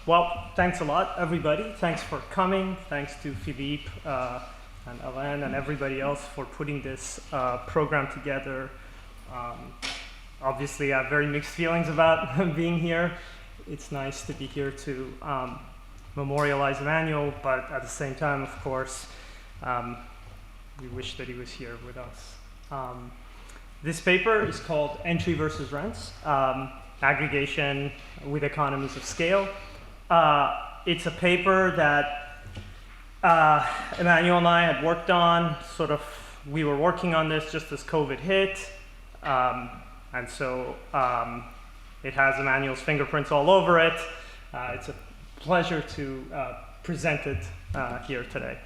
Well, thanks a lot, everybody. Thanks for coming. Thanks to Philippe and Alain and everybody else for putting this program together. Obviously, I have very mixed feelings about being here. It's nice to be here to memorialize Emmanuel, but at the same time, of course, we wish that he was here with us. This paper is called Entry versus Rents, Aggregation with Economies of Scale. It's a paper that Emmanuel and I had worked on. We were working on this just as COVID hit. And so it has Emmanuel's fingerprints all over it. It's a pleasure to present it here today.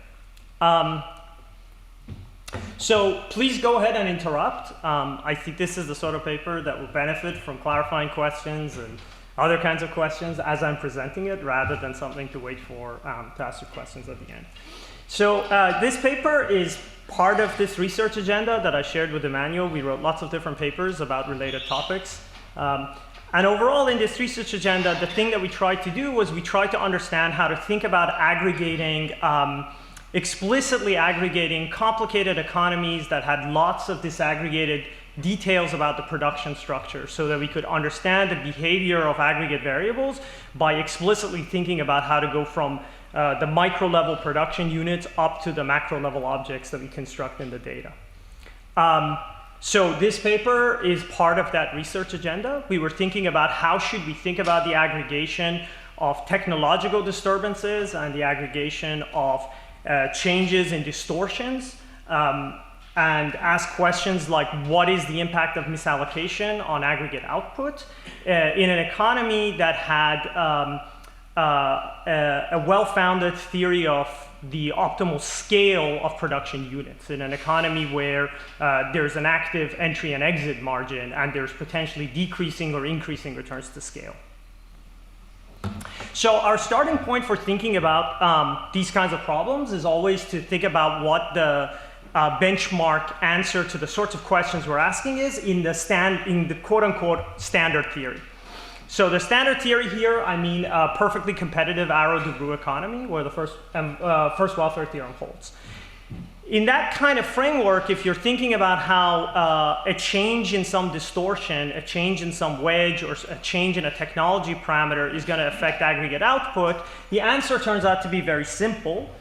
So please go ahead and interrupt. I think this is the sort of paper that will benefit from clarifying questions and other kinds of questions as I'm presenting it, rather than something to wait for to ask your questions at the end. So this paper is part of this research agenda that I shared with Emmanuel. We wrote lots of different papers about related topics. And overall in this research agenda, the thing that we tried to do was we tried to understand how to think about aggregating, explicitly aggregating complicated economies that had lots of disaggregated details about the production structure, so that we could understand the behavior of aggregate variables by explicitly thinking about how to go from the micro level production units up to the macro level objects that we construct in the data. So this paper is part of that research agenda. We were thinking about how should we think about the aggregation of technological disturbances and the aggregation of changes in distortions, and ask questions like, what is the impact of misallocation on aggregate output in an economy that had a well-founded theory of the optimal scale of production units, in an economy where there's an active entry and exit margin and there's potentially decreasing or increasing returns to scale. So our starting point for thinking about these kinds of problems is always to think about what the benchmark answer to the sorts of questions we're asking is in the quote-unquote standard theory. So the standard theory here, I mean a perfectly competitive Arrow-Debreu economy where the first welfare theorem holds. In that kind of framework, if you're thinking about how a change in some distortion, a change in some wedge, or a change in a technology parameter is going to affect aggregate output, the answer turns out to be very simple.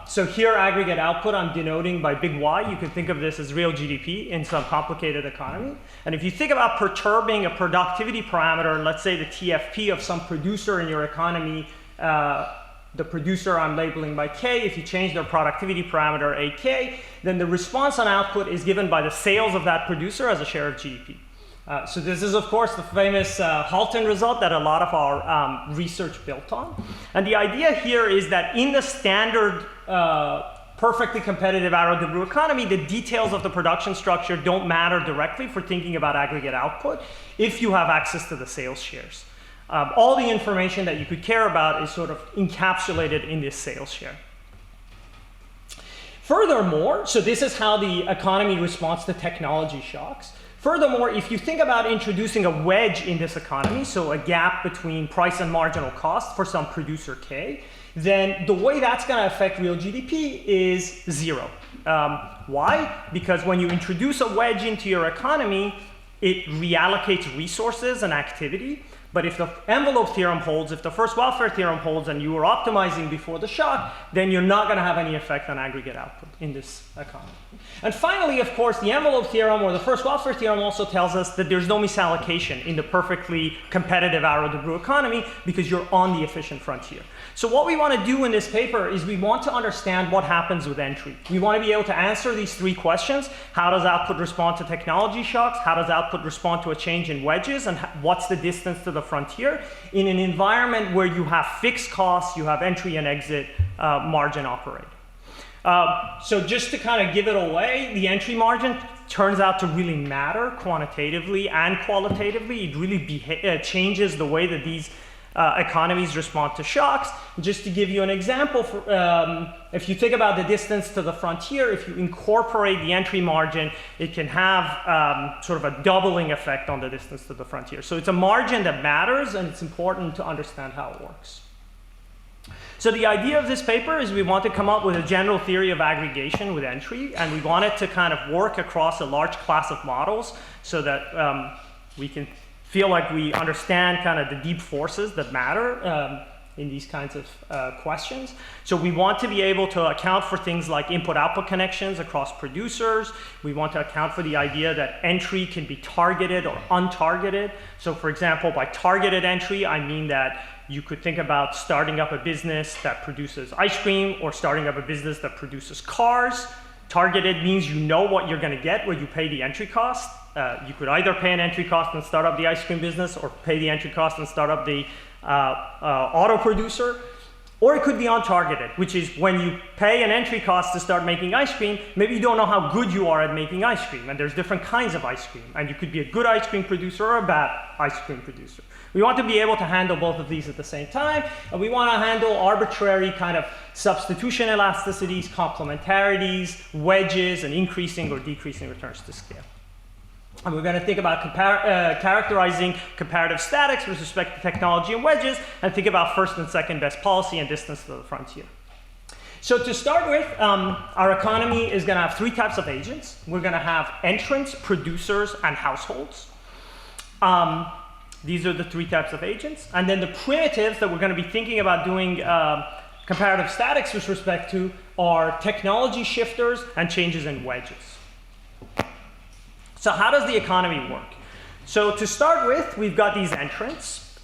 So here, aggregate output, I'm denoting by big Y. You can think of this as real GDP in some complicated economy. And if you think about perturbing a productivity parameter, let's say the TFP of some producer in your economy, the producer I'm labeling by K, if you change their productivity parameter AK, then the response on output is given by the sales of that producer as a share of GDP. So this is, of course, the famous Halton result that a lot of our research built on. And the idea here is that in the standard perfectly competitive Arrow-Debreu economy, the details of the production structure don't matter directly for thinking about aggregate output if you have access to the sales shares. All the information that you could care about is sort of encapsulated in this sales share. Furthermore, so this is how the economy responds to technology shocks. Furthermore, if you think about introducing a wedge in this economy, so a gap between price and marginal cost for some producer K, then the way that's going to affect real GDP is zero. Why? Because when you introduce a wedge into your economy, it reallocates resources and activity. But if the envelope theorem holds, if the first welfare theorem holds, and you were optimizing before the shock, then you're not going to have any effect on aggregate output in this economy. And finally, of course, the envelope theorem or the first welfare theorem also tells us that there's no misallocation in the perfectly competitive Arrow-Debreu economy because you're on the efficient frontier. So what we want to do in this paper is we want to understand what happens with entry. We want to be able to answer these three questions. How does output respond to technology shocks? How does output respond to a change in wedges? And what's the distance to the frontier in an environment where you have fixed costs, you have entry and exit margin operate. So just to kind of give it away, the entry margin turns out to really matter quantitatively and qualitatively. It really changes the way that these economies respond to shocks. Just to give you an example, if you think about the distance to the frontier, if you incorporate the entry margin, it can have sort of a doubling effect on the distance to the frontier. So it's a margin that matters, and it's important to understand how it works. So the idea of this paper is we want to come up with a general theory of aggregation with entry, and we want it to kind of work across a large class of models so that we can feel like we understand kind of the deep forces that matter in these kinds of questions. So we want to be able to account for things like input-output connections across producers. We want to account for the idea that entry can be targeted or untargeted. So for example, by targeted entry, I mean that you could think about starting up a business that produces ice cream or starting up a business that produces cars. Targeted means you know what you're going to get when you pay the entry cost. You could either pay an entry cost and start up the ice cream business, or pay the entry cost and start up the auto producer. Or it could be untargeted, which is when you pay an entry cost to start making ice cream, maybe you don't know how good you are at making ice cream, and there's different kinds of ice cream, and you could be a good ice cream producer or a bad ice cream producer. We want to be able to handle both of these at the same time, and we want to handle arbitrary kind of substitution elasticities, complementarities, wedges, and increasing or decreasing returns to scale. And we're going to think about characterizing comparative statics with respect to technology and wedges, and think about first and second best policy and distance to the frontier. So to start with, our economy is going to have three types of agents. We're going to have entrants, producers, and households. These are the three types of agents. And then the primitives that we're going to be thinking about doing comparative statics with respect to are technology shifters and changes in wedges. So how does the economy work? So to start with, we've got these entrants.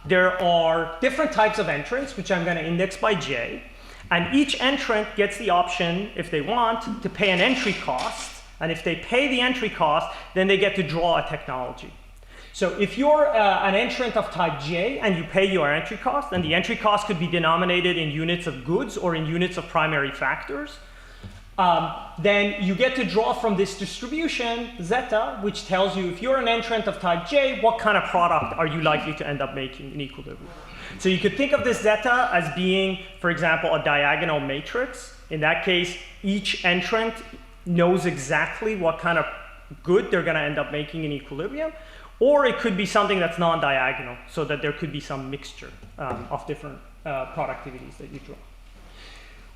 There are different types of entrants, which I'm going to index by J. And each entrant gets the option, if they want, to pay an entry cost. And if they pay the entry cost, then they get to draw a technology. So if you're an entrant of type J and you pay your entry cost, and the entry cost could be denominated in units of goods or in units of primary factors, then you get to draw from this distribution, zeta, which tells you if you're an entrant of type J, what kind of product are you likely to end up making in equilibrium. So you could think of this zeta as being, for example, a diagonal matrix. In that case, each entrant knows exactly what kind of good they're going to end up making in equilibrium. Or it could be something that's non-diagonal, so that there could be some mixture of different productivities that you draw.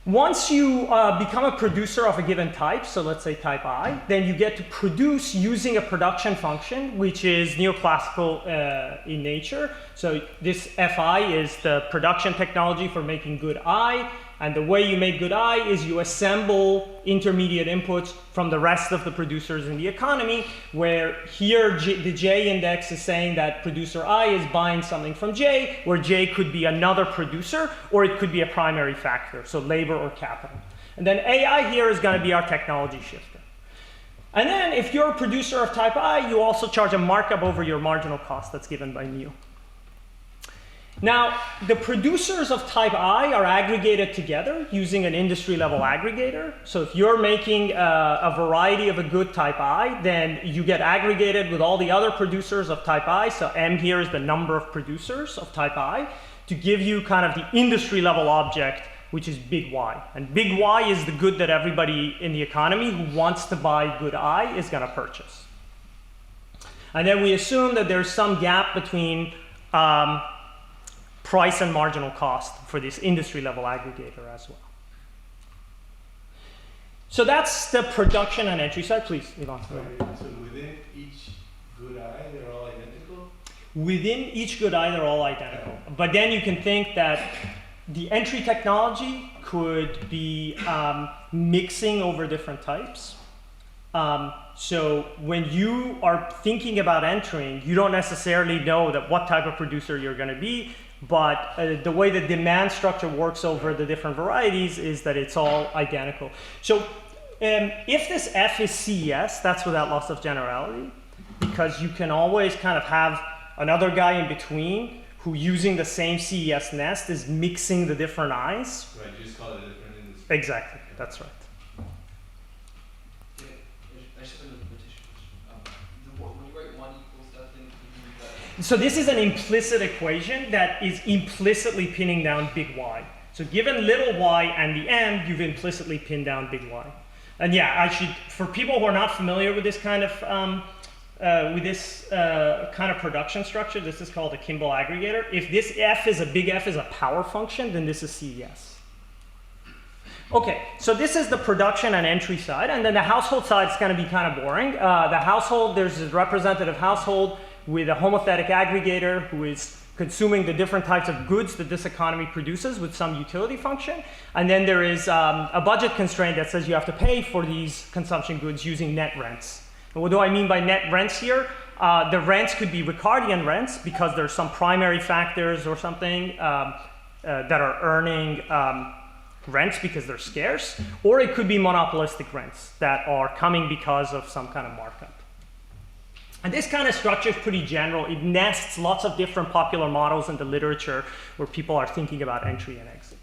Once you become a producer of a given type, so let's say type I, then you get to produce using a production function, which is neoclassical in nature. So this Fi is the production technology for making good I. And the way you make good I is you assemble intermediate inputs from the rest of the producers in the economy, where here the J index is saying that producer I is buying something from J, where J could be another producer, or it could be a primary factor, so labor or capital. And then AI here is going to be our technology shifter. And then if you're a producer of type I, you also charge a markup over your marginal cost that's given by mu. Now, the producers of type I are aggregated together using an industry-level aggregator. So if you're making a variety of a good type I, then you get aggregated with all the other producers of type I. So M here is the number of producers of type I to give you kind of the industry-level object, which is big Y. And big Y is the good that everybody in the economy who wants to buy good I is going to purchase. And then we assume that there's some gap between price and marginal cost for this industry-level aggregator as well. So that's the production and entry side. Please, Ivan. So within each good I, they're all identical? Within each good I, they're all identical. But then you can think that the entry technology could be mixing over different types. So when you are thinking about entering, you don't necessarily know that what type of producer you're going to be. But the way the demand structure works over the different varieties is that it's all identical. So if this F is CES, that's without loss of generality, because you can always kind of have another guy in between who, using the same CES nest, is mixing the different I's. Right, you just call it a different industry. Exactly, that's right. I just have another petition. When you write 1 equals nothing, So this is an implicit equation that is implicitly pinning down big Y. So given little y and the m, you've implicitly pinned down big Y. And yeah, for people who are not familiar with this kind of production structure, this is called a Kimball aggregator. If this F is a big F is a power function, then this is CES. Okay, so this is the production and entry side, and then the household side is going to be kind of boring. The household, there's a representative household with a homothetic aggregator who is consuming the different types of goods that this economy produces with some utility function. And then there is a budget constraint that says you have to pay for these consumption goods using net rents. And what do I mean by net rents here? The rents could be Ricardian rents because there's some primary factors or something that are earning rents because they're scarce, or it could be monopolistic rents that are coming because of some kind of markup. And this kind of structure is pretty general. It nests lots of different popular models in the literature where people are thinking about entry and exit.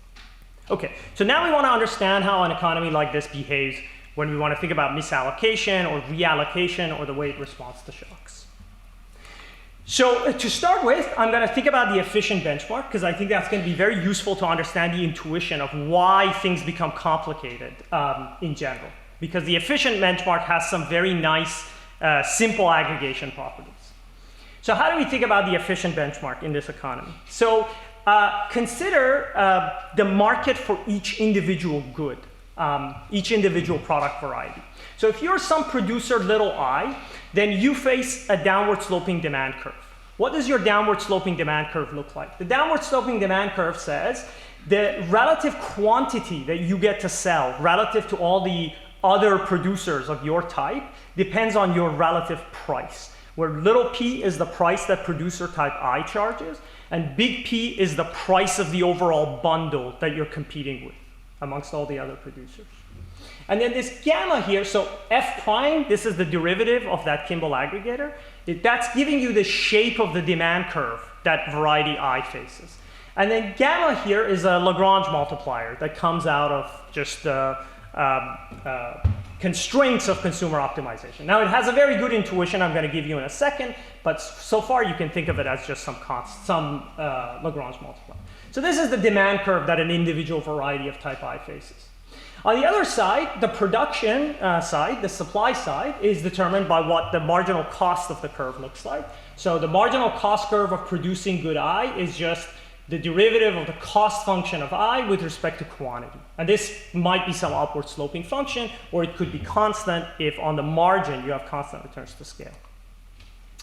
Okay, so now we want to understand how an economy like this behaves when we want to think about misallocation or reallocation or the way it responds to shocks. So to start with, I'm going to think about the efficient benchmark because I think that's going to be very useful to understand the intuition of why things become complicated in general. Because the efficient benchmark has some very nice simple aggregation properties. So how do we think about the efficient benchmark in this economy? So consider the market for each individual good, each individual product variety. So if you're some producer little I, then you face a downward sloping demand curve. What does your downward sloping demand curve look like? The downward sloping demand curve says the relative quantity that you get to sell relative to all the other producers of your type depends on your relative price, where little p is the price that producer type I charges, and big P is the price of the overall bundle that you're competing with amongst all the other producers. And then this gamma here, so F prime, this is the derivative of that Kimball aggregator. That's giving you the shape of the demand curve that variety I faces. And then gamma here is a Lagrange multiplier that comes out of just the constraints of consumer optimization. Now it has a very good intuition I'm going to give you in a second, but so far you can think of it as just some Lagrange multiplier. So this is the demand curve that an individual variety of type I faces. On the other side, the production side, the supply side, is determined by what the marginal cost of the curve looks like. So the marginal cost curve of producing good I is just the derivative of the cost function of I with respect to quantity. And this might be some upward sloping function, or it could be constant if on the margin you have constant returns to scale.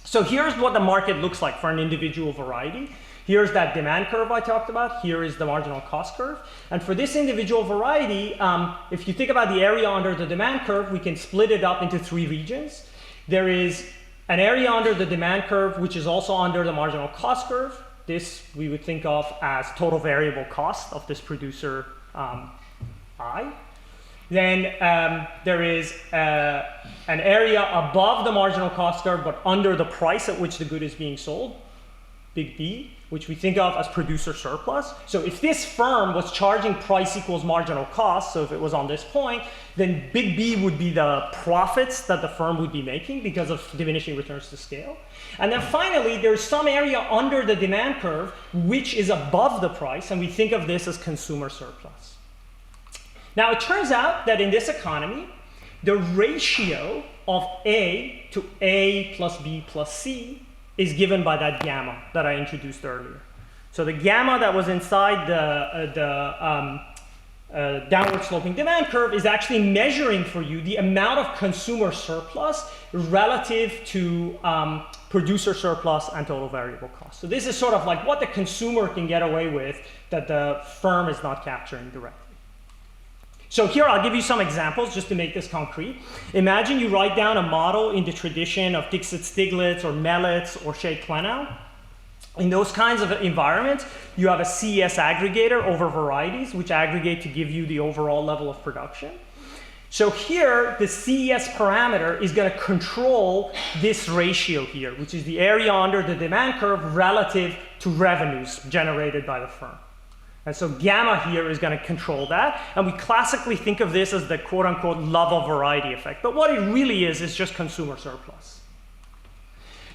So here's what the market looks like for an individual variety. Here's that demand curve I talked about. Here is the marginal cost curve. And for this individual variety, if you think about the area under the demand curve, we can split it up into three regions. There is an area under the demand curve, which is also under the marginal cost curve. This we would think of as total variable cost of this producer I. Then there is an area above the marginal cost curve, but under the price at which the good is being sold, big B, which we think of as producer surplus. So if this firm was charging price equals marginal cost, so if it was on this point, then big B would be the profits that the firm would be making because of diminishing returns to scale. And then finally, there's some area under the demand curve which is above the price, and we think of this as consumer surplus. Now it turns out that in this economy, the ratio of A to A plus B plus C is given by that gamma that I introduced earlier. So the gamma that was inside the downward sloping demand curve is actually measuring for you the amount of consumer surplus relative to producer surplus and total variable cost. So this is sort of like what the consumer can get away with that the firm is not capturing directly. So here I'll give you some examples just to make this concrete. Imagine you write down a model in the tradition of Dixit-Stiglitz or Mellitz or Shea-Klenow. In those kinds of environments, you have a CES aggregator over varieties, which aggregate to give you the overall level of production. So here, the CES parameter is going to control this ratio here, which is the area under the demand curve relative to revenues generated by the firm. And so gamma here is going to control that. And we classically think of this as the quote-unquote love of variety effect. But what it really is just consumer surplus.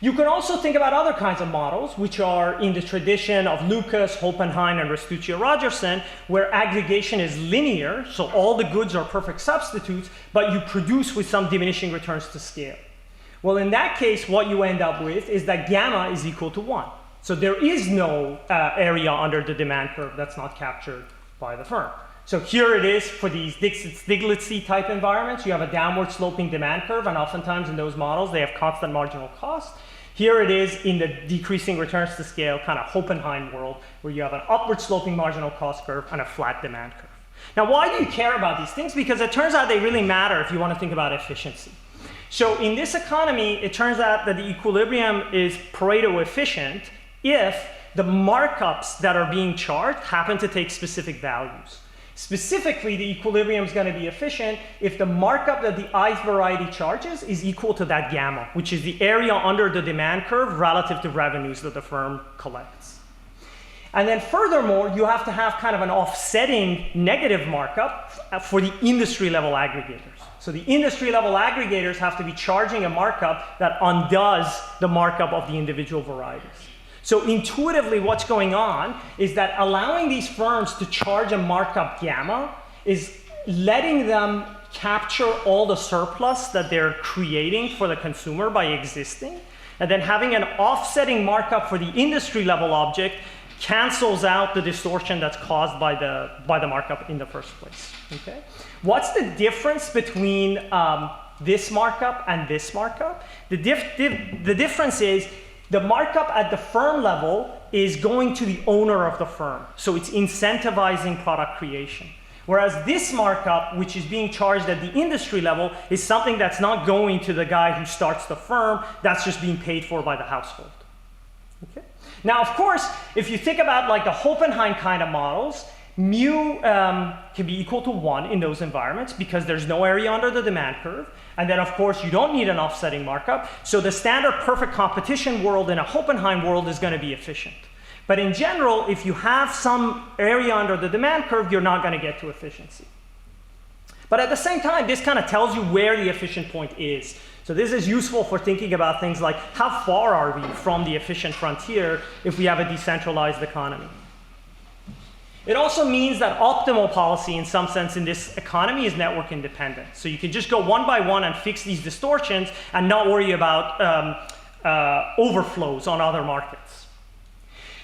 You can also think about other kinds of models, which are in the tradition of Lucas, Hoppenheim, and Restuccio-Rogerson, where aggregation is linear, so all the goods are perfect substitutes, but you produce with some diminishing returns to scale. Well, in that case, what you end up with is that gamma is equal to 1. So there is no area under the demand curve that's not captured by the firm. So here it is for these Stiglitzy type environments. You have a downward sloping demand curve, and oftentimes in those models, they have constant marginal cost. Here it is in the decreasing returns to scale kind of Hoppenheim world, where you have an upward sloping marginal cost curve and a flat demand curve. Now, why do you care about these things? Because it turns out they really matter if you want to think about efficiency. So in this economy, it turns out that the equilibrium is Pareto efficient if the markups that are being charged happen to take specific values. Specifically, the equilibrium is going to be efficient if the markup that the ith variety charges is equal to that gamma, which is the area under the demand curve relative to revenues that the firm collects. And then furthermore, you have to have kind of an offsetting negative markup for the industry level aggregators. So the industry level aggregators have to be charging a markup that undoes the markup of the individual varieties. So intuitively, what's going on is that allowing these firms to charge a markup gamma is letting them capture all the surplus that they're creating for the consumer by existing, and then having an offsetting markup for the industry level object cancels out the distortion that's caused by the markup in the first place. Okay? What's the difference between this markup and this markup? The difference is the markup at the firm level is going to the owner of the firm. So it's incentivizing product creation. Whereas this markup, which is being charged at the industry level, is something that's not going to the guy who starts the firm, that's just being paid for by the household. Okay? Now, of course, if you think about like the Hoppenheim kind of models, mu can be equal to 1 in those environments because there's no area under the demand curve. And then, of course, you don't need an offsetting markup. So the standard perfect competition world in a Hoppenheim world is going to be efficient. But in general, if you have some area under the demand curve, you're not going to get to efficiency. But at the same time, this kind of tells you where the efficient point is. So this is useful for thinking about things like how far are we from the efficient frontier if we have a decentralized economy. It also means that optimal policy, in some sense, in this economy is network independent. So you can just go one by one and fix these distortions and not worry about overflows on other markets.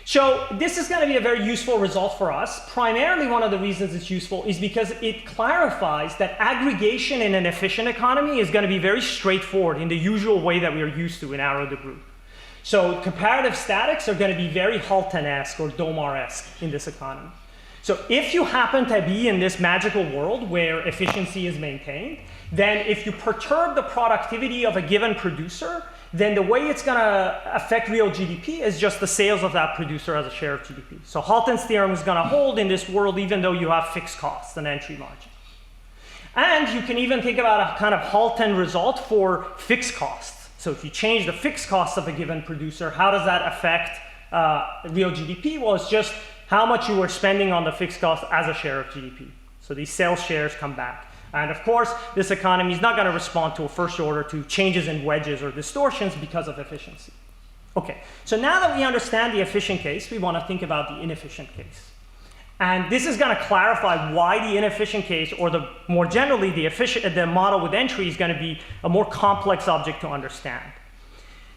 So this is going to be a very useful result for us. Primarily, one of the reasons it's useful is because it clarifies that aggregation in an efficient economy is going to be very straightforward in the usual way that we are used to in Arrow the Group. So comparative statics are going to be very Halton-esque or Domar-esque in this economy. So if you happen to be in this magical world where efficiency is maintained, then if you perturb the productivity of a given producer, then the way it's going to affect real GDP is just the sales of that producer as a share of GDP. So Halton's theorem is going to hold in this world even though you have fixed costs and entry margin. And you can even think about a kind of Halton result for fixed costs. So if you change the fixed costs of a given producer, how does that affect real GDP? Well, it's just how much you were spending on the fixed cost as a share of GDP. So these sales shares come back. And of course, this economy is not going to respond to a first order to changes in wedges or distortions because of efficiency. Okay, so now that we understand the efficient case, we want to think about the inefficient case. And this is going to clarify why the inefficient case, or more generally, the model with entry is going to be a more complex object to understand.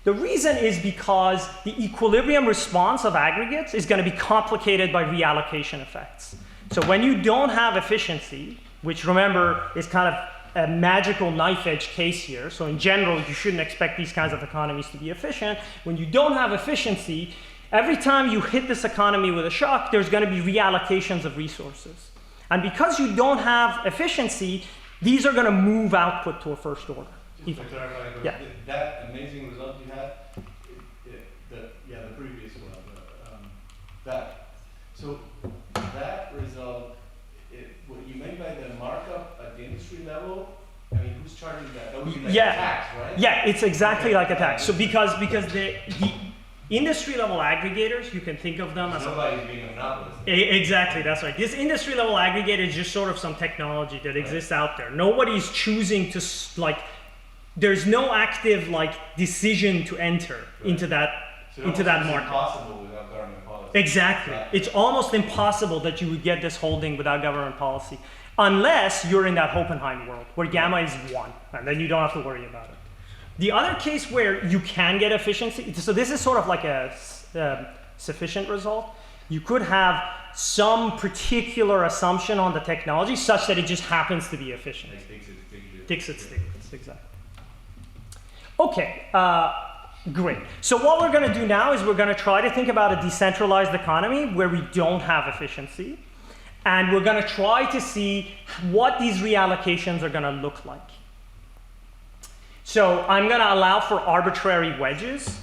The reason is because the equilibrium response of aggregates is going to be complicated by reallocation effects. So when you don't have efficiency, which remember is kind of a magical knife edge case here, so in general you shouldn't expect these kinds of economies to be efficient. When you don't have efficiency, every time you hit this economy with a shock, there's going to be reallocations of resources. And because you don't have efficiency, these are going to move output to a first order. Just to clarify, yeah. That amazing result you had, the previous one, so that result, what you meant by the markup at the industry level, I mean, who's charging that? That would be like a tax, right? Yeah, it's exactly like a tax. So because the industry level aggregators, you can think of them as nobody's being a monopolist. Exactly, that's right. This industry level aggregator is just sort of some technology that exists out there. Nobody's choosing to there's no active like decision to enter into that So into that it's market. impossible without government policy. Exactly. It's almost impossible that you would get this holding without government policy, unless you're in that Hohenheim world where gamma is 1, and then you don't have to worry about it. The other case where you can get efficiency, so this is sort of like a sufficient result. You could have some particular assumption on the technology such that it just happens to be efficient. Dixit Stiglitz, exactly. Okay, great. So what we're going to do now is we're going to try to think about a decentralized economy where we don't have efficiency. And we're going to try to see what these reallocations are going to look like. So I'm going to allow for arbitrary wedges.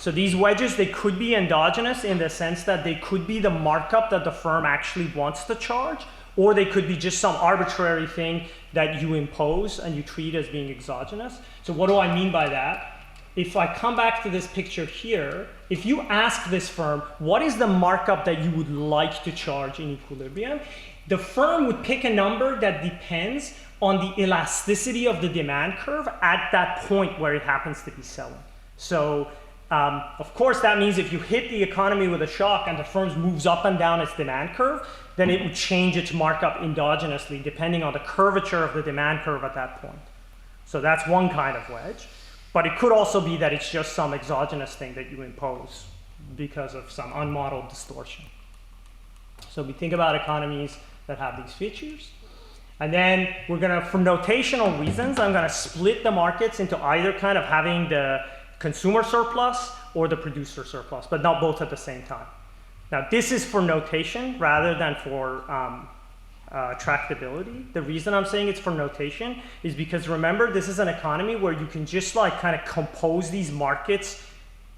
So these wedges, they could be endogenous in the sense that they could be the markup that the firm actually wants to charge, or they could be just some arbitrary thing that you impose and you treat as being exogenous. So what do I mean by that? If I come back to this picture here, if you ask this firm, what is the markup that you would like to charge in equilibrium? The firm would pick a number that depends on the elasticity of the demand curve at that point where it happens to be selling. So of course, that means if you hit the economy with a shock and the firm moves up and down its demand curve, then it would change its markup endogenously depending on the curvature of the demand curve at that point. So that's one kind of wedge. But it could also be that it's just some exogenous thing that you impose because of some unmodeled distortion. So we think about economies that have these features. And then we're going to, for notational reasons, I'm going to split the markets into either kind of having the consumer surplus or the producer surplus, but not both at the same time. Now, this is for notation rather than for tractability. The reason I'm saying it's for notation is because remember, this is an economy where you can just like kind of compose these markets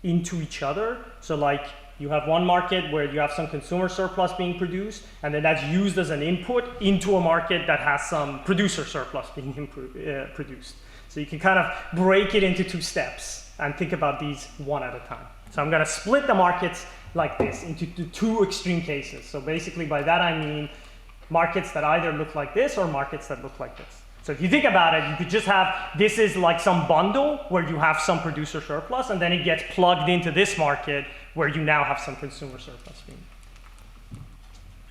into each other. So like you have one market where you have some consumer surplus being produced, and then that's used as an input into a market that has some producer surplus being produced. So you can kind of break it into 2 steps and think about these one at a time. So I'm going to split the markets like this into 2 extreme cases. So basically by that I mean markets that either look like this or markets that look like this. So if you think about it, you could just have, this is like some bundle where you have some producer surplus, and then it gets plugged into this market where you now have some consumer surplus.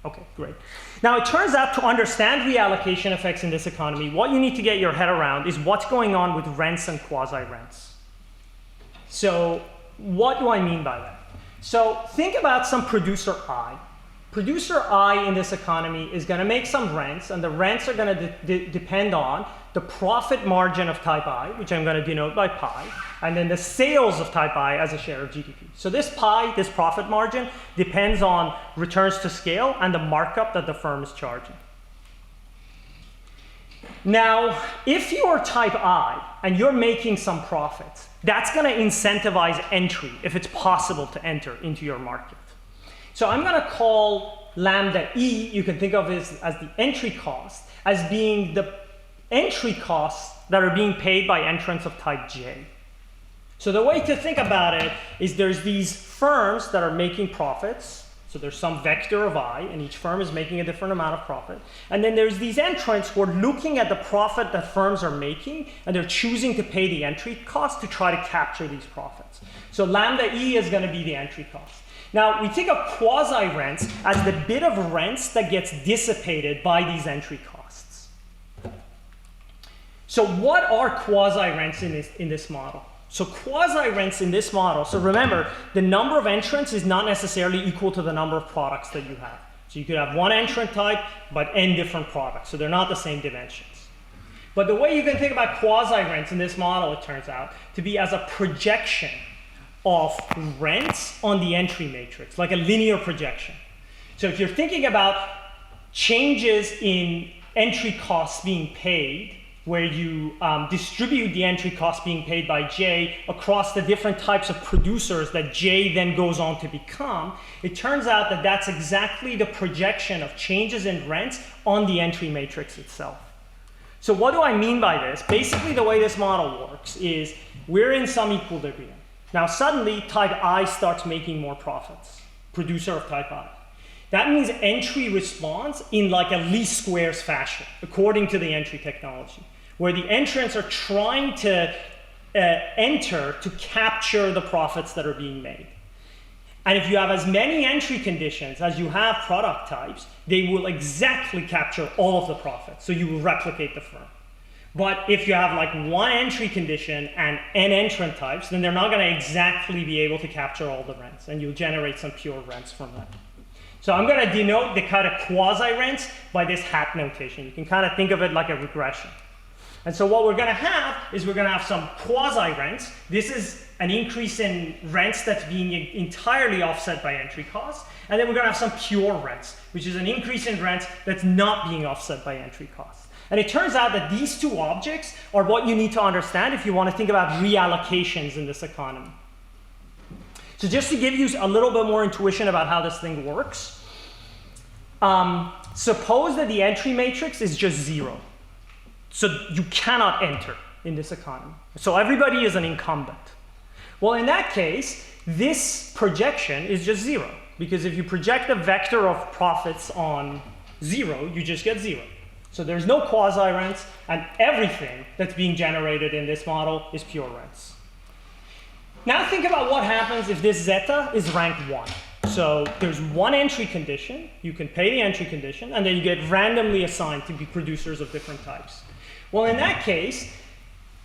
Okay, great. Now it turns out to understand reallocation effects in this economy, what you need to get your head around is what's going on with rents and quasi-rents. So what do I mean by that? So think about some producer I. Producer I in this economy is going to make some rents, and the rents are going to depend on the profit margin of type I, which I'm going to denote by pi, and then the sales of type I as a share of GDP. So this pi, this profit margin, depends on returns to scale and the markup that the firm is charging. Now, if you are type I and you're making some profits, that's going to incentivize entry if it's possible to enter into your market. So I'm going to call lambda E, you can think of it as the entry cost, as being the entry costs that are being paid by entrants of type J. So the way to think about it is there's these firms that are making profits. So there's some vector of I, and each firm is making a different amount of profit. And then there's these entrants who are looking at the profit that firms are making, and they're choosing to pay the entry cost to try to capture these profits. So lambda E is going to be the entry cost. Now, we think of quasi-rents as the bit of rents that gets dissipated by these entry costs. So what are quasi-rents in this model? So quasi-rents in this model, so remember, the number of entrants is not necessarily equal to the number of products that you have. So you could have one entrant type, but n different products. So they're not the same dimensions. But the way you can think about quasi-rents in this model, it turns out, to be as a projection of rents on the entry matrix, like a linear projection. So if you're thinking about changes in entry costs being paid, where you distribute the entry cost being paid by J across the different types of producers that J then goes on to become, it turns out that that's exactly the projection of changes in rents on the entry matrix itself. So what do I mean by this? Basically, the way this model works is we're in some equilibrium. Now suddenly type I starts making more profits, producer of type I. That means entry responds in like a least squares fashion, according to the entry technology, where the entrants are trying to enter to capture the profits that are being made. And if you have as many entry conditions as you have product types, they will exactly capture all of the profits. So you will replicate the firm. But if you have like one entry condition and n entrant types, then they're not going to exactly be able to capture all the rents, and you'll generate some pure rents from that. So I'm going to denote the kind of quasi-rents by this hat notation. You can kind of think of it like a regression. And so what we're going to have is we're going to have some quasi-rents. This is an increase in rents that's being entirely offset by entry costs. And then we're going to have some pure rents, which is an increase in rents that's not being offset by entry costs. And it turns out that these two objects are what you need to understand if you want to think about reallocations in this economy. So just to give you a little bit more intuition about how this thing works, suppose that the entry matrix is just 0. So you cannot enter in this economy. So everybody is an incumbent. Well, in that case, this projection is just 0. Because if you project a vector of profits on 0, you just get 0. So there's no quasi-rents, and everything that's being generated in this model is pure rents. Now think about what happens if this zeta is rank 1. So there's one entry condition, you can pay the entry condition, and then you get randomly assigned to be producers of different types. Well, in that case,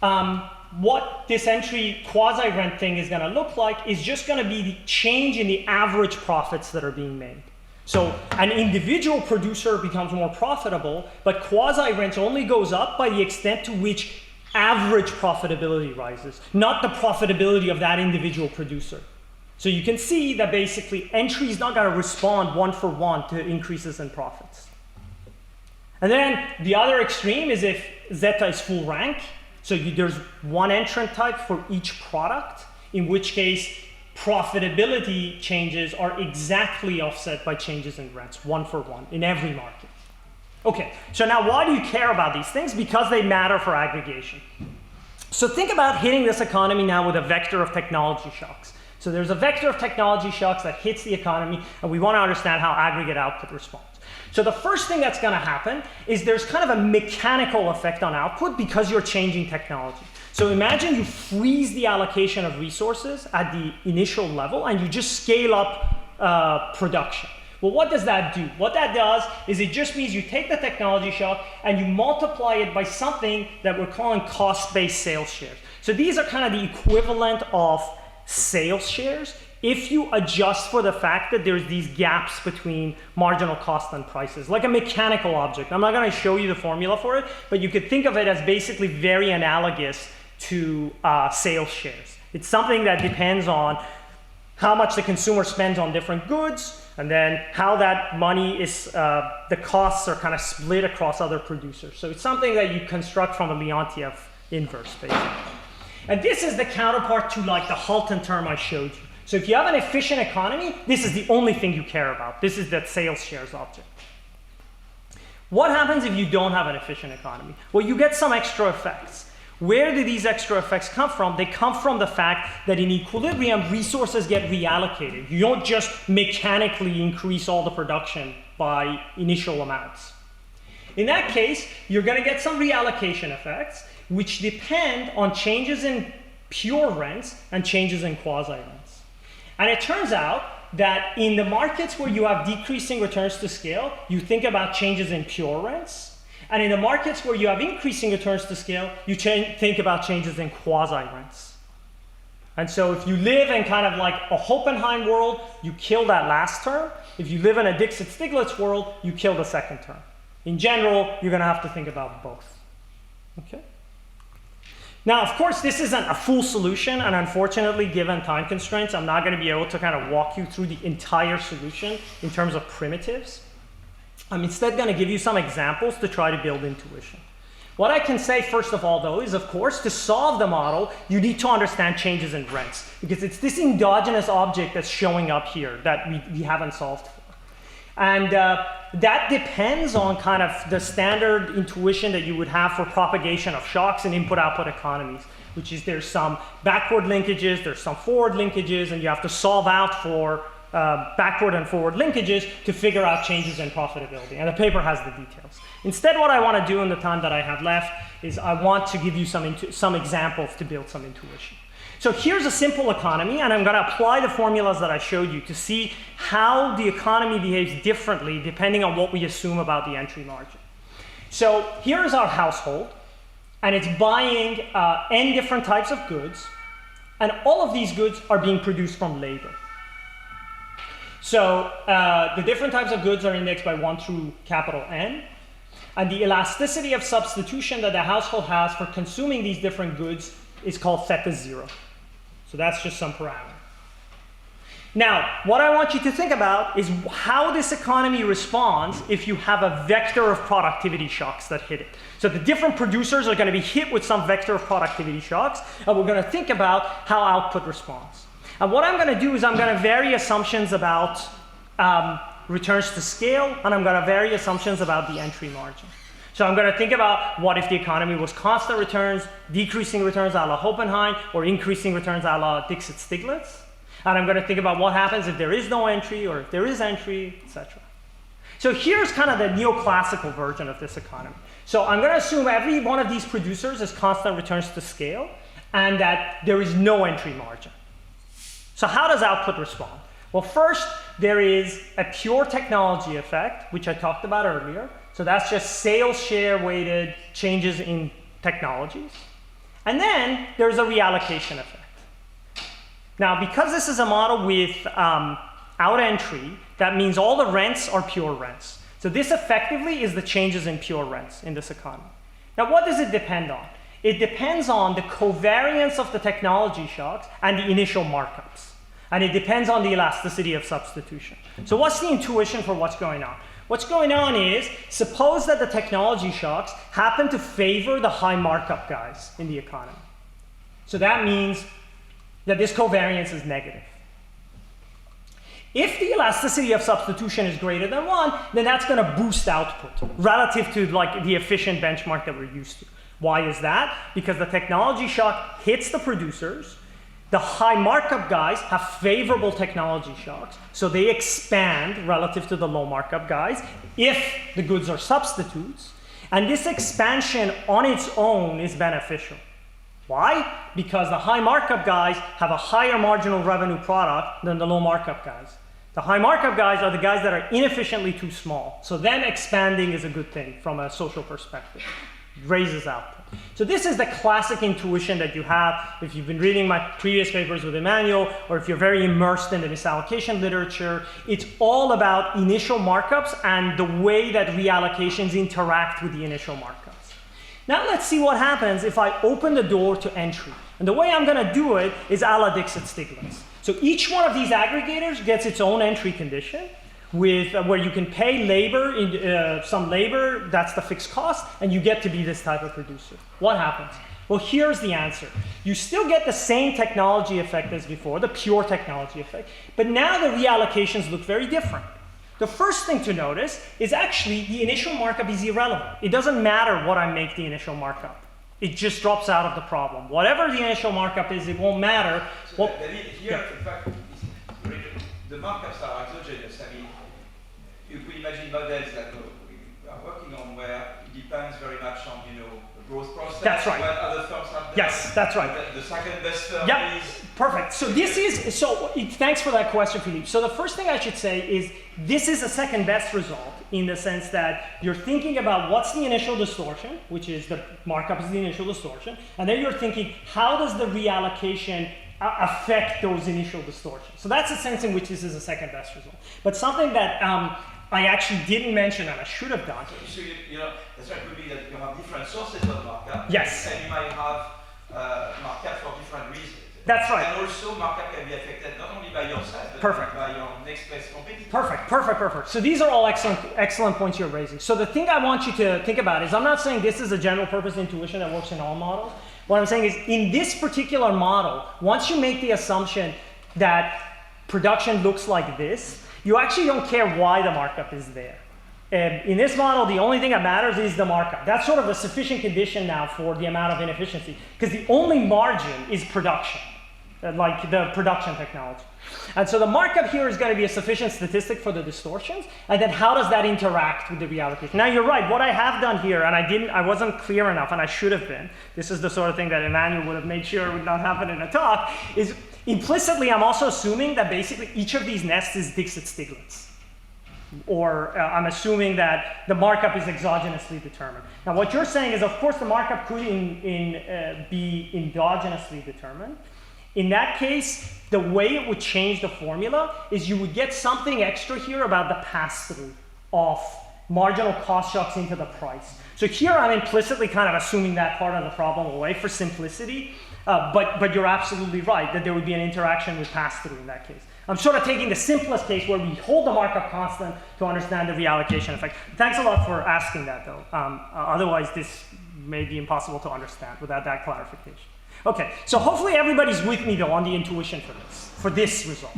what this entry quasi-rent thing is going to look like is just going to be the change in the average profits that are being made. So an individual producer becomes more profitable, but quasi-rent only goes up by the extent to which average profitability rises, not the profitability of that individual producer. So you can see that basically entry is not going to respond one for one to increases in profits. And then the other extreme is if zeta is full rank. So there's one entrant type for each product, in which case profitability changes are exactly offset by changes in rents, one for one, in every market. Okay, so now why do you care about these things? Because they matter for aggregation. So think about hitting this economy now with a vector of technology shocks. So there's a vector of technology shocks that hits the economy, and we want to understand how aggregate output responds. So the first thing that's going to happen is there's kind of a mechanical effect on output because you're changing technology. So imagine you freeze the allocation of resources at the initial level and you just scale up production. Well, what does that do? What that does is it just means you take the technology shock and you multiply it by something that we're calling cost-based sales shares. So these are kind of the equivalent of sales shares if you adjust for the fact that there's these gaps between marginal cost and prices, like a mechanical object. I'm not going to show you the formula for it, but you could think of it as basically very analogous to sales shares. It's something that depends on how much the consumer spends on different goods, and then how that money is, the costs are kind of split across other producers. So it's something that you construct from a Leontief inverse, basically. And this is the counterpart to like the Halton term I showed you. So if you have an efficient economy, this is the only thing you care about. This is that sales shares object. What happens if you don't have an efficient economy? Well, you get some extra effects. Where do these extra effects come from? They come from the fact that in equilibrium, resources get reallocated. You don't just mechanically increase all the production by initial amounts. In that case, you're going to get some reallocation effects, which depend on changes in pure rents and changes in quasi-rents. And it turns out that in the markets where you have decreasing returns to scale, you think about changes in pure rents. And in the markets where you have increasing returns to scale, you think about changes in quasi-rents. And so if you live in kind of like a Hoppenheim world, you kill that last term. If you live in a Dixit-Stiglitz world, you kill the second term. In general, you're going to have to think about both. Okay? Now, of course, this isn't a full solution, and unfortunately, given time constraints, I'm not going to be able to kind of walk you through the entire solution in terms of primitives. I'm instead going to give you some examples to try to build intuition. What I can say, first of all, though, is, of course, to solve the model, you need to understand changes in rents, because it's this endogenous object that's showing up here that we haven't solved for. And that depends on kind of the standard intuition that you would have for propagation of shocks in input-output economies, which is there's some backward linkages, there's some forward linkages, and you have to solve out for backward and forward linkages to figure out changes in profitability. And the paper has the details. Instead, what I want to do in the time that I have left is I want to give you some examples to build some intuition. So here's a simple economy, and I'm going to apply the formulas that I showed you to see how the economy behaves differently depending on what we assume about the entry margin. So here is our household, and it's buying n different types of goods, and all of these goods are being produced from labor. So the different types of goods are indexed by 1 through capital N, and the elasticity of substitution that the household has for consuming these different goods is called theta 0. So that's just some parameter. Now, what I want you to think about is how this economy responds if you have a vector of productivity shocks that hit it. So the different producers are going to be hit with some vector of productivity shocks, and we're going to think about how output responds. And what I'm going to do is I'm going to vary assumptions about returns to scale, and I'm going to vary assumptions about the entry margin. So I'm going to think about what if the economy was constant returns, decreasing returns a la Hoppenheim, or increasing returns a la Dixit-Stiglitz. And I'm going to think about what happens if there is no entry, or if there is entry, etc. So here's kind of the neoclassical version of this economy. So I'm going to assume every one of these producers is constant returns to scale, and that there is no entry margin. So how does output respond? Well, first, there is a pure technology effect, which I talked about earlier. So that's just sales share weighted changes in technologies. And then there's a reallocation effect. Now, because this is a model with out entry, that means all the rents are pure rents. So this effectively is the changes in pure rents in this economy. Now, what does it depend on? It depends on the covariance of the technology shocks and the initial markups. And it depends on the elasticity of substitution. So what's the intuition for what's going on? What's going on is, suppose that the technology shocks happen to favor the high markup guys in the economy. So that means that this covariance is negative. If the elasticity of substitution is greater than 1, then that's going to boost output relative to like the efficient benchmark that we're used to. Why is that? Because the technology shock hits the producers. The high markup guys have favorable technology shocks, so they expand relative to the low markup guys if the goods are substitutes. And this expansion on its own is beneficial. Why? Because the high markup guys have a higher marginal revenue product than the low markup guys. The high markup guys are the guys that are inefficiently too small. So them expanding is a good thing from a social perspective. It raises output. So this is the classic intuition that you have if you've been reading my previous papers with Emmanuel, or if you're very immersed in the misallocation literature. It's all about initial markups and the way that reallocations interact with the initial markups. Now let's see what happens if I open the door to entry. And the way I'm going to do it is a la Dixit-Stiglitz. So each one of these aggregators gets its own entry condition, with where you can pay labor, some labor, that's the fixed cost, and you get to be this type of producer. What happens? Well, here's the answer. You still get the same technology effect as before, the pure technology effect, but now the reallocations look very different. The first thing to notice is actually the initial markup is irrelevant. It doesn't matter what I make the initial markup. It just drops out of the problem. Whatever the initial markup is, it won't matter. So well, David, here, in fact, the markups are exogenous. I mean, you could imagine models that we are working on where it depends very much on, the growth process. That's right. What other firms have done. Yes, that's right. The second best firm is. Perfect. So thanks for that question, Philippe. So the first thing I should say is this is a second best result in the sense that you're thinking about what's the initial distortion, which is the markup is the initial distortion, and then you're thinking how does the reallocation affect those initial distortions. So that's the sense in which this is a second best result. But something that I actually didn't mention and I should have done. So that's right, it could be that you have different sources of markup. Yes. And you might have markup for different reasons. That's right. And also markup can be affected not only by yourself, but Perfect. by your next best competitor. Perfect. So these are all excellent points you're raising. So the thing I want you to think about is I'm not saying this is a general purpose intuition that works in all models. What I'm saying is in this particular model, once you make the assumption that production looks like this, you actually don't care why the markup is there. In this model, the only thing that matters is the markup. That's sort of a sufficient condition now for the amount of inefficiency, because the only margin is production. like the production technology. And so the markup here is going to be a sufficient statistic for the distortions, and then how does that interact with the reallocation? Now you're right, what I have done here, and I wasn't clear enough, and I should have been, this is the sort of thing that Emmanuel would have made sure would not happen in a talk, is implicitly I'm also assuming that basically each of these nests is Dixit-Stiglitz. Or I'm assuming that the markup is exogenously determined. Now what you're saying is, of course, the markup could be endogenously determined. In that case, the way it would change the formula is you would get something extra here about the pass-through of marginal cost shocks into the price. So here I'm implicitly kind of assuming that part of the problem away for simplicity, but you're absolutely right that there would be an interaction with pass-through in that case. I'm sort of taking the simplest case where we hold the markup constant to understand the reallocation effect. Thanks a lot for asking that, though. Otherwise, this may be impossible to understand without that clarification. Okay, so hopefully everybody's with me, though, on the intuition for this result.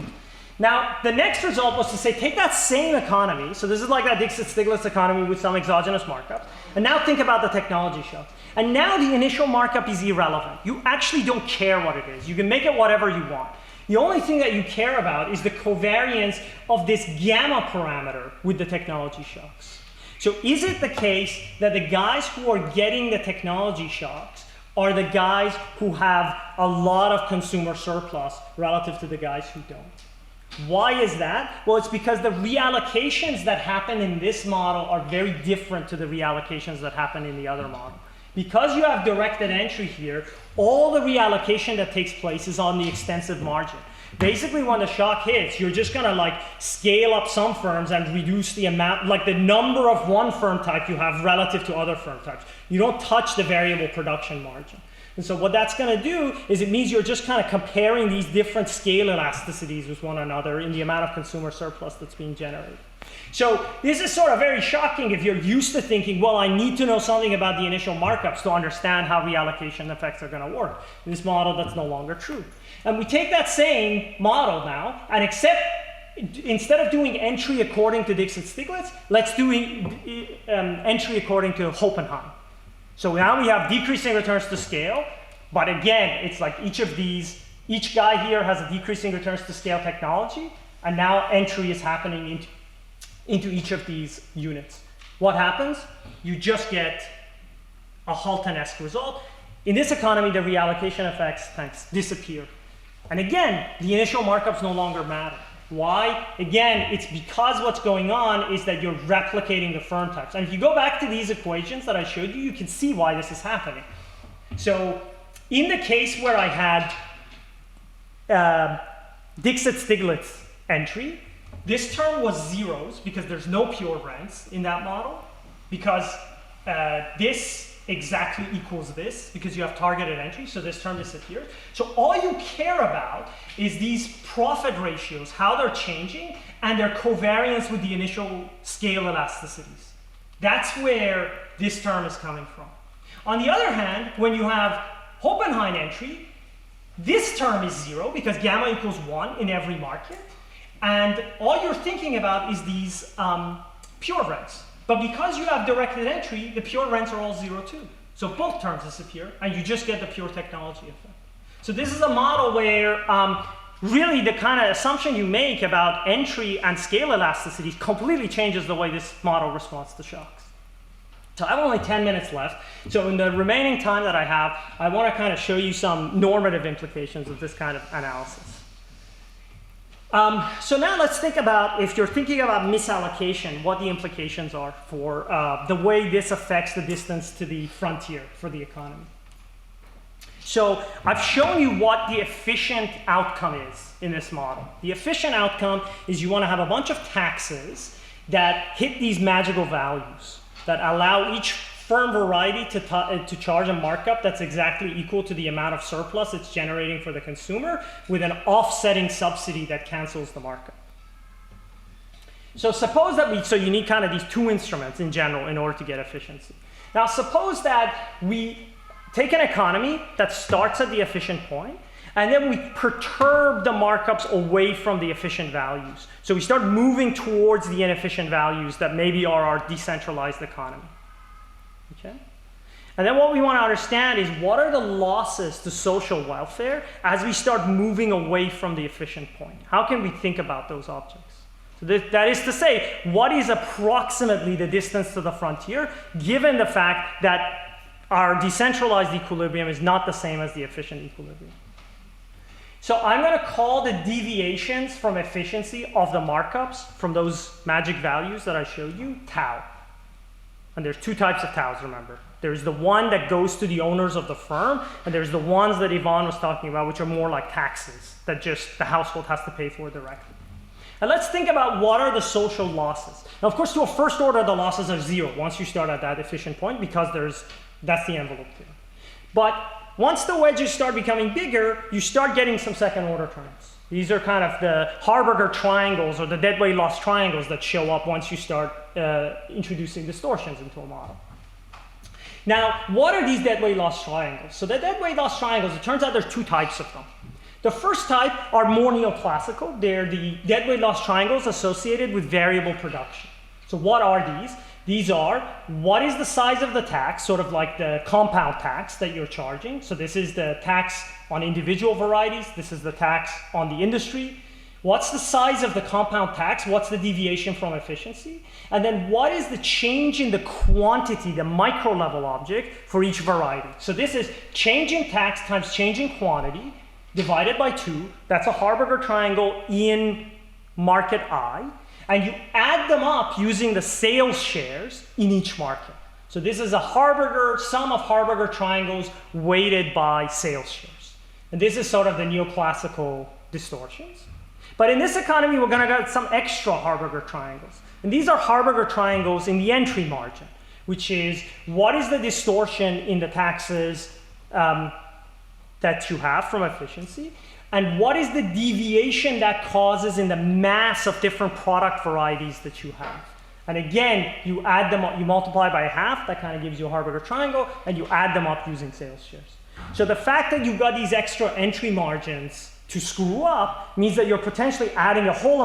Now, the next result was to say, take that same economy, so this is like that Dixit-Stiglitz economy with some exogenous markup, and now think about the technology shock. And now the initial markup is irrelevant. You actually don't care what it is. You can make it whatever you want. The only thing that you care about is the covariance of this gamma parameter with the technology shocks. So is it the case that the guys who are getting the technology shocks are the guys who have a lot of consumer surplus relative to the guys who don't? Why is that? Well, it's because the reallocations that happen in this model are very different to the reallocations that happen in the other model. Because you have directed entry here, all the reallocation that takes place is on the extensive margin. Basically, when the shock hits, you're just gonna like scale up some firms and reduce the amount, like the number of one firm type you have relative to other firm types. You don't touch the variable production margin. And so what that's gonna do is it means you're just kind of comparing these different scale elasticities with one another in the amount of consumer surplus that's being generated. So this is sort of very shocking if you're used to thinking, well, I need to know something about the initial markups to understand how reallocation effects are going to work. In this model, that's no longer true. And we take that same model now, and instead of doing entry according to Dixit-Stiglitz, let's do entry according to Hoppenheim. So now we have decreasing returns to scale, but again, it's like each guy here has a decreasing returns to scale technology, and now entry is happening into each of these units. What happens? You just get a Halton-esque result. In this economy, the reallocation effects disappear. And again, the initial markups no longer matter. Why? Again, it's because what's going on is that you're replicating the firm types. And if you go back to these equations that I showed you, you can see why this is happening. So in the case where I had Dixit-Stiglitz entry, this term was zeros because there's no pure rents in that model, because this exactly equals this because you have targeted entry, so this term disappears. So all you care about is these profit ratios, how they're changing, and their covariance with the initial scale elasticities. That's where this term is coming from. On the other hand, when you have Hoppenheim entry, this term is zero because gamma equals 1 in every market. And all you're thinking about is these pure rents. But because you have directed entry, the pure rents are all 0 too. So both terms disappear, and you just get the pure technology effect. So this is a model where really the kind of assumption you make about entry and scale elasticity completely changes the way this model responds to shocks. So I have only 10 minutes left. So in the remaining time that I have, I want to kind of show you some normative implications of this kind of analysis. So now let's think about, if you're thinking about misallocation, what the implications are for the way this affects the distance to the frontier for the economy. So I've shown you what the efficient outcome is in this model. The efficient outcome is you want to have a bunch of taxes that hit these magical values that allow each firm variety to charge a markup that's exactly equal to the amount of surplus it's generating for the consumer with an offsetting subsidy that cancels the markup. So suppose that so you need kind of these two instruments in general in order to get efficiency. Now suppose that we take an economy that starts at the efficient point, and then we perturb the markups away from the efficient values. So we start moving towards the inefficient values that maybe are our decentralized economy. Okay? And then what we want to understand is what are the losses to social welfare as we start moving away from the efficient point? How can we think about those objects? So that is to say, what is approximately the distance to the frontier, given the fact that our decentralized equilibrium is not the same as the efficient equilibrium? So I'm going to call the deviations from efficiency of the markups from those magic values that I showed you, tau. And there's two types of taus, remember. There's the one that goes to the owners of the firm, and there's the ones that Yvonne was talking about, which are more like taxes that just the household has to pay for directly. And let's think about what are the social losses. Now, of course, to a first order, the losses are zero once you start at that efficient point, because that's the envelope there. But once the wedges start becoming bigger, you start getting some second order terms. These are kind of the Harberger triangles or the deadweight loss triangles that show up once you start introducing distortions into a model. Now, what are these deadweight loss triangles? So the deadweight loss triangles, it turns out there's two types of them. The first type are more neoclassical. They're the deadweight loss triangles associated with variable production. So what are these? These are, what is the size of the tax, sort of like the compound tax that you're charging. So this is the tax on individual varieties. This is the tax on the industry. What's the size of the compound tax? What's the deviation from efficiency? And then what is the change in the quantity, the micro level object for each variety? So this is change in tax times change in quantity divided by 2. That's a Harberger triangle in market I. And you add them up using the sales shares in each market. So this is a Harberger, sum of Harberger triangles weighted by sales shares. And this is sort of the neoclassical distortions. But in this economy, we're going to get some extra Harberger triangles. And these are Harberger triangles in the entry margin, which is what is the distortion in the taxes that you have from efficiency, and what is the deviation that causes in the mass of different product varieties that you have. And again, you add them up, you multiply by half, that kind of gives you a Harberger triangle, and you add them up using sales shares. So the fact that you've got these extra entry margins to screw up means that you're potentially adding a whole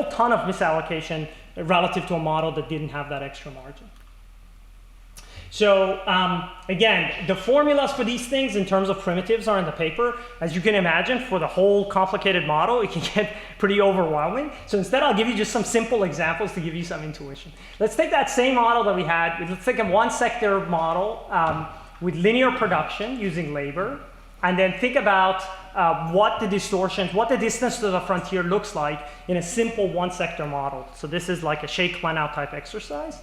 ton of misallocation relative to a model that didn't have that extra margin. So again, the formulas for these things in terms of primitives are in the paper. As you can imagine, for the whole complicated model, it can get pretty overwhelming. So instead, I'll give you just some simple examples to give you some intuition. Let's take that same model that we had. Let's take a one-sector model with linear production using labor, and then think about what the distortions, what the distance to the frontier looks like in a simple one-sector model. So this is like a Shake-Planout type exercise.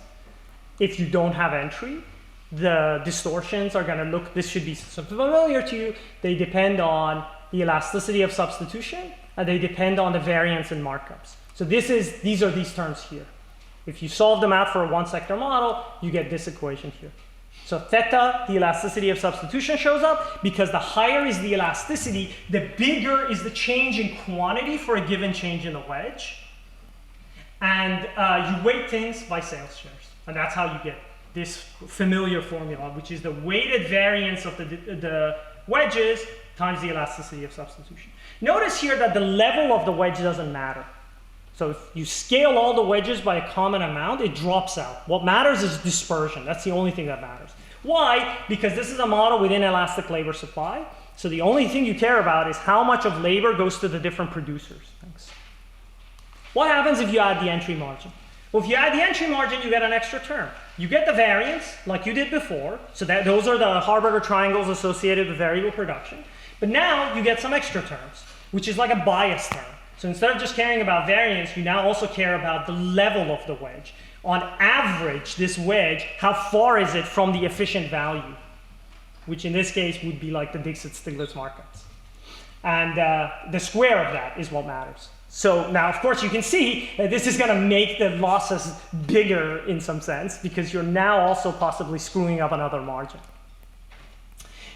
If you don't have entry, the distortions are going to look, this should be familiar to you. They depend on the elasticity of substitution, and they depend on the variance in markups. So these are these terms here. If you solve them out for a one-sector model, you get this equation here. So theta, the elasticity of substitution, shows up because the higher is the elasticity, the bigger is the change in quantity for a given change in the wedge. And you weight things by sales shares. And that's how you get this familiar formula, which is the weighted variance of the wedges times the elasticity of substitution. Notice here that the level of the wedge doesn't matter. So if you scale all the wedges by a common amount, it drops out. What matters is dispersion. That's the only thing that matters. Why? Because this is a model with inelastic labor supply. So the only thing you care about is how much of labor goes to the different producers. Thanks. What happens if you add the entry margin? Well, if you add the entry margin, you get an extra term. You get the variance, like you did before. So those are the Harberger triangles associated with variable production. But now you get some extra terms, which is like a bias term. So instead of just caring about variance, you now also care about the level of the wedge. On average, this wedge, how far is it from the efficient value? Which in this case would be like the Dixit-Stiglitz markups. And the square of that is what matters. So now, of course, you can see that this is going to make the losses bigger in some sense, because you're now also possibly screwing up another margin.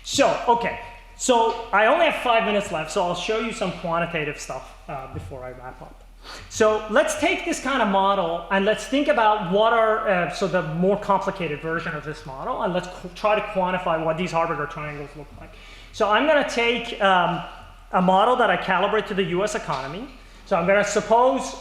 So, okay. So I only have 5 minutes left, so I'll show you some quantitative stuff before I wrap up. So let's take this kind of model and let's think about what are, so the more complicated version of this model, and let's try to quantify what these Harberger triangles look like. So I'm going to take a model that I calibrate to the US economy. So I'm going to suppose,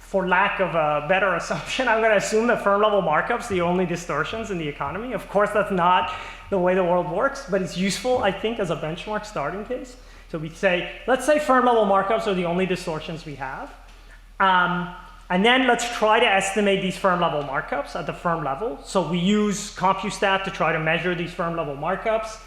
for lack of a better assumption, I'm going to assume that firm level markups the only distortions in the economy. Of course, that's not the way the world works, but it's useful, I think, as a benchmark starting case. So we say, let's say firm level markups are the only distortions we have. And then let's try to estimate these firm level markups at the firm level. So we use CompuStat to try to measure these firm level markups.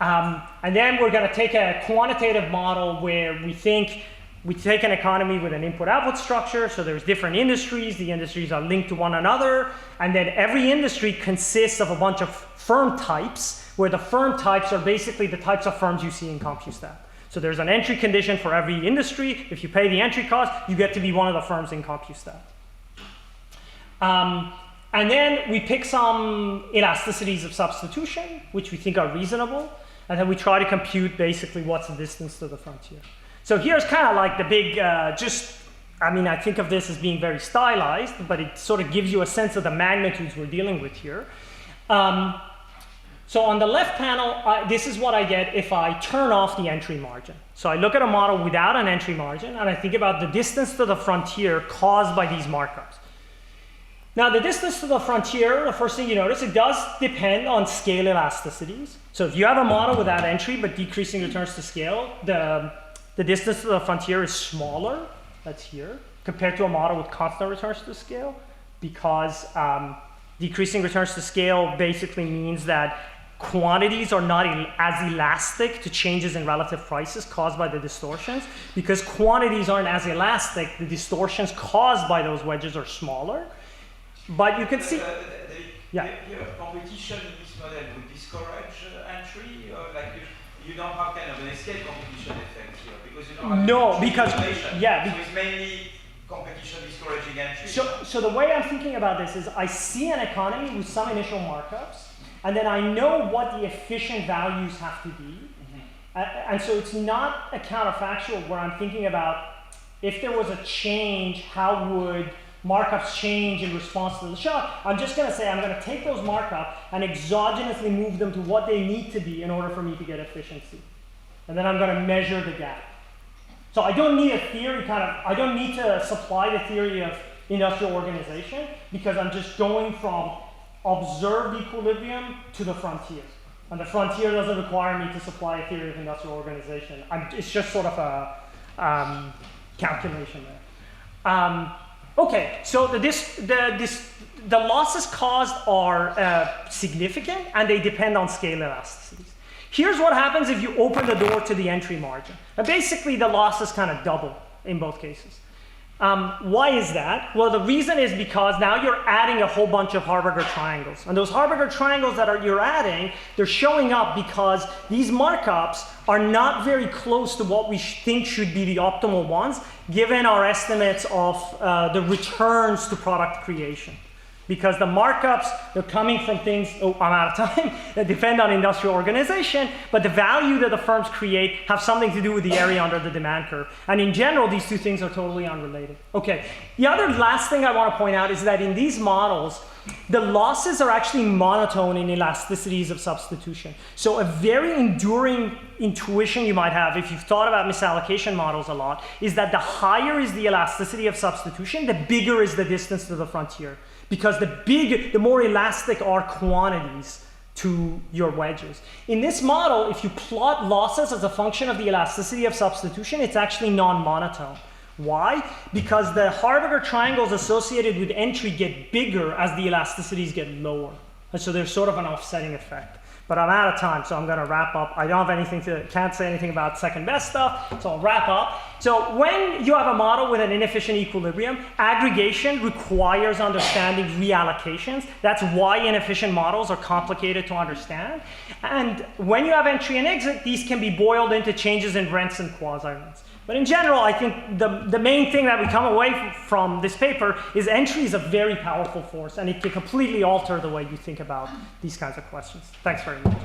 And then we're going to take a quantitative model where we think we take an economy with an input-output structure. So there's different industries. The industries are linked to one another. And then every industry consists of a bunch of firm types, where the firm types are basically the types of firms you see in CompuStat. So there's an entry condition for every industry. If you pay the entry cost, you get to be one of the firms in CompuStat. And then we pick some elasticities of substitution, which we think are reasonable. And then we try to compute basically what's the distance to the frontier. So here's kind of like the big, I think of this as being very stylized, but it sort of gives you a sense of the magnitudes we're dealing with here. So on the left panel, this is what I get if I turn off the entry margin. So I look at a model without an entry margin, and I think about the distance to the frontier caused by these markups. Now, the distance to the frontier, the first thing you notice, it does depend on scale elasticities. So if you have a model without entry but decreasing returns to scale, the distance to the frontier is smaller, that's here, compared to a model with constant returns to scale, because decreasing returns to scale basically means that quantities are not as elastic to changes in relative prices caused by the distortions. Because quantities aren't as elastic, the distortions caused by those wedges are smaller. But you can see... Your competition in this model would discourage entry? Or like you don't have kind of an escape competition effect here? Because you don't have no, because... So it's mainly competition discouraging entry. So the way I'm thinking about this is I see an economy with some initial markups, and then I know what the efficient values have to be. And so it's not a counterfactual where I'm thinking about if there was a change, how would markups change in response to the shock? I'm just going to say I'm going to take those markups and exogenously move them to what they need to be in order for me to get efficiency. And then I'm going to measure the gap. So I don't need a theory I don't need to supply the theory of industrial organization, because I'm just going from observed equilibrium to the frontier. And the frontier doesn't require me to supply a theory of industrial organization. It's just sort of a calculation there. Okay, so the losses caused are significant, and they depend on scale elasticities. Here's what happens if you open the door to the entry margin. And basically, the losses kind of double in both cases. Why is that? Well, the reason is because now you're adding a whole bunch of Harberger triangles. And those Harberger triangles that you're adding, they're showing up because these markups are not very close to what we think should be the optimal ones, given our estimates of the returns to product creation. Because the markups, they're coming from things, I'm out of time, that depend on industrial organization, but the value that the firms create have something to do with the area under the demand curve. And in general, these two things are totally unrelated. Okay, the other last thing I want to point out is that in these models, the losses are actually monotone in elasticities of substitution. So a very enduring intuition you might have if you've thought about misallocation models a lot is that the higher is the elasticity of substitution, the bigger is the distance to the frontier. Because the more elastic are quantities to your wedges. In this model, if you plot losses as a function of the elasticity of substitution, it's actually non-monotone. Why? Because the Harberger triangles associated with entry get bigger as the elasticities get lower. And so there's sort of an offsetting effect. But I'm out of time, so I'm going to wrap up. I don't have can't say anything about second best stuff, so I'll wrap up. So when you have a model with an inefficient equilibrium, aggregation requires understanding reallocations. That's why inefficient models are complicated to understand. And when you have entry and exit, these can be boiled into changes in rents and quasi-rents. But in general, I think the main thing that we come away from this paper is entry is a very powerful force, and it can completely alter the way you think about these kinds of questions. Thanks very much.